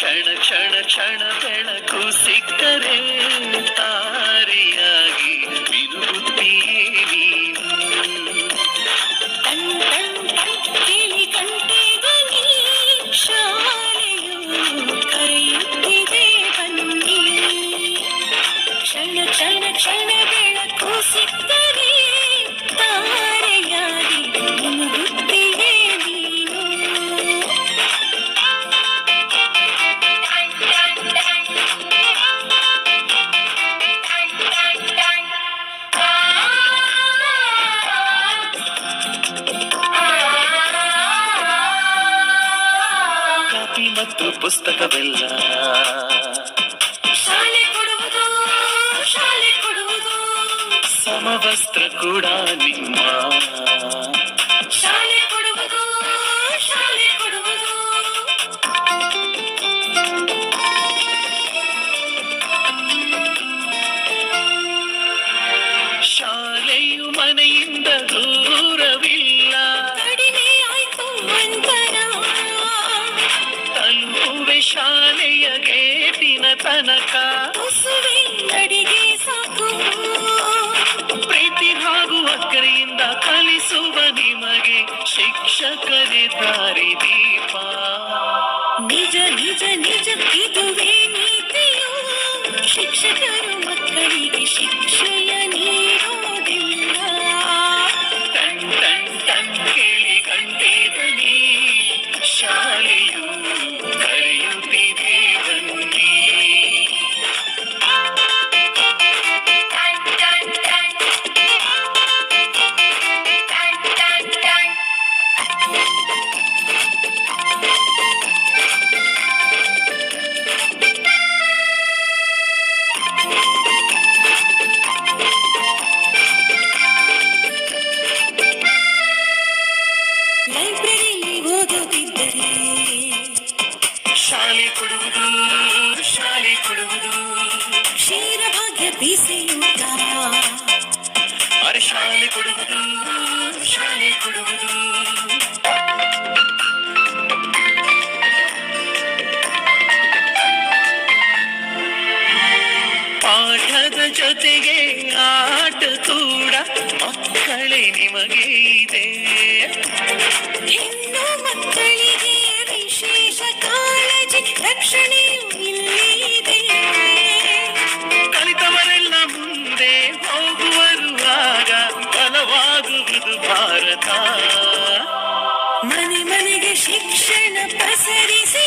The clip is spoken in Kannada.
ಕ್ಷಣ ಕ್ಷಣ ಕ್ಷಣ ಬೆಳಕು ಸಿಕ್ಕರೆ ತಾರೆಯಾಗಿ ಬಿರುಗುತ್ತೀಯೇ ನೀನು. ಟನ್ ಟನ್ ಟನ್ ಕೇಳಿ ಕಂಠೆಗನಿ ಶಾಲೆಯು ಕರೆಯುತ್ತಿದೆ ಬನ್ನಿ. ಕ್ಷಣ ಕ್ಷಣ ಕ್ಷಣ ಬೆಳಕು ಸಿಕ್ಕರೆ ತಾರೆಯಾಗಿ ಮುಳುಗುತ್ತೀಯೇ ನೀನು. ಕಾಪಿ ಮತ್ತು ಪುಸ್ತಕವೆಲ್ಲ ಶಾಲೆ ಕೊಡುವುದು ಶಾಲೆ ಕೊಡುವುದು ಸಮವಸ್ತ್ರ ಕೂಡ ನಿಮ್ಮ ಶಾಲೆ ಕೊಡುವುದು ಶಾಲೆ ಕೊಡುವುದು. ಶಾಲೆಯು ಮನೆಯಿಂದ ದೂರವಿಲ್ಲ, ಕಡಿಮೆ ಆಯ್ತು ಅಂತರ ತಲುಪುವೆ ಶಾಲೆಯ ಗೇಟಿನ ತನಕ. ತುಸುವೆ ಅಡಿಗೆ ಸಾಕು ಪ್ರೀತಿ ಹಾಗೂ ಅಕ್ಕರೆಯಿಂದ ಕಲಿಸುವ ನಿಮಗೆ ಶಿಕ್ಷಕರೇ ದಾರಿದೀಪ. ನಿಜ ನಿಜ ನಿಜ ಇದುವೇ ನೀತಿಯು. ಶಿಕ್ಷಕರು ಮಕ್ಕಳಿಗೆ ಶಿಕ್ಷೆಯ ನೀಡೋದಿಲ್ಲ. ಟನ್ ಟನ್ ಟನ್ ಕೇಳಿ ಗಂಟೆಗನಿ ಶಾಲೆಯು ಕರೆಯುತ್ತಿದೆ ಬನ್ನಿ. ಲೈಬ್ರರಿಯಲ್ಲಿ ಓದುತ್ತಿದ್ದರೆ ಶಾಲೆ ಕೊಡುವುದು ಶಾಲೆ ಕೊಡುವುದು ಕ್ಷೀರಭಾಗ್ಯ ಬೀಸೆಯೂಟ. ಅರೆ ಶಾಲೆ ಕೊಡುವುದು ಶಾಲೆ ಕೊಡುವುದು. ಪಾಠದ ಜೊತೆಗೆ ಆಟ ಕೂಡ ಮಕ್ಕಳೇ ನಿಮಗೆ ಇದೆ. ಹೆಣ್ಣು ಮಕ್ಕಳಿಗೆ ವಿಶೇಷ ಕಾಳಜಿ ರಕ್ಷಣೆಯೂ ಇಲ್ಲಿದೆ. ಕಲಿತವರೆಲ್ಲ ಮುಂದೆ ಹೋಗುವರು, ಆಗ ಬಲವಾಗುವುದು ಭಾರತ. ಮನೆ ಮನೆಗೆ ಶಿಕ್ಷಣ ಪಸರಿಸಿ